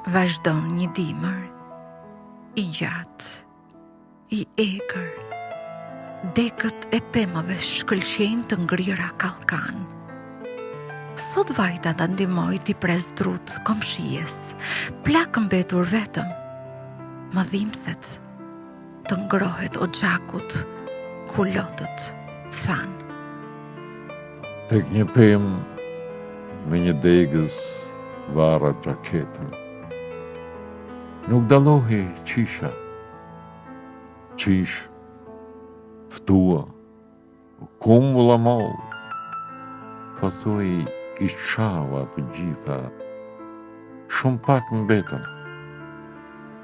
Vazhdon një dimër, i gjatë, i egër, dekët e pemave shkëlqejnë të ngrira kallkan. Sot vajta ta ndihmoj t'i pres drut komshijes, plak mbetur vetëm, madhimset, të ngrohet o gjakut, ku lotët than. Tek një pemë me një degës vara gjaketën. Nuk dalohi qisha, qish, ftua, kumbulla moll, po thuaj i qava të gjitha, shumë pak mbetën,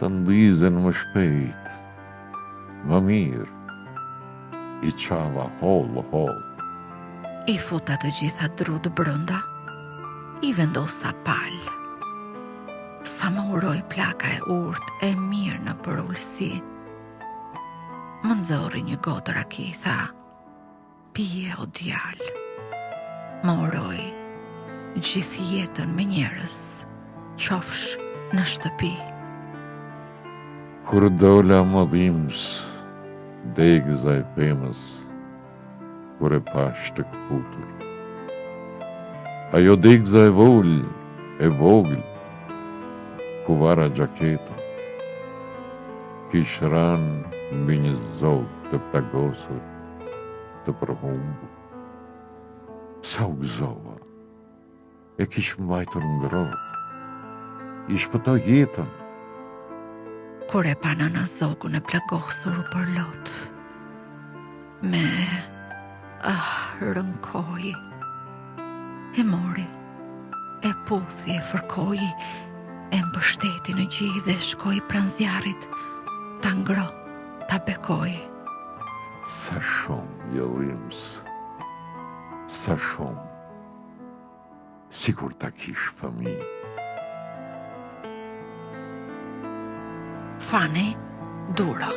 të ndizen më shpejt, më mirë, i qava holl. I futa të gjitha drut brënda, i vendosa palë. Sa më uroj plaka e urtë e mirë në përullësi. Më nxorri një gotë raki, tha, pije o djalë. Më uroj gjithë jetën me njerëz, qofsh në shtëpi. Kur dola më dhims, degëza e pemës, kur e pash të këputur. Ajo degëza e vogël, ku vara gjaketën, kish ranë mbi një zogë të plagosur, të përhumbur. Sa u gëzova, e kish mbajtur ngrohtë, i shpëtoi jetën. Kur e pa nëna zogun e plagosur u përlot, me rënkoi, e mori, e puthi, e fërkoi, e mbështeti në gjih dhe shkoi pranë zjarrit, ta ngro, ta bekoi. Sa shumë jollims, sa shumë, sikur ta kish fëmijë. Fani Duro.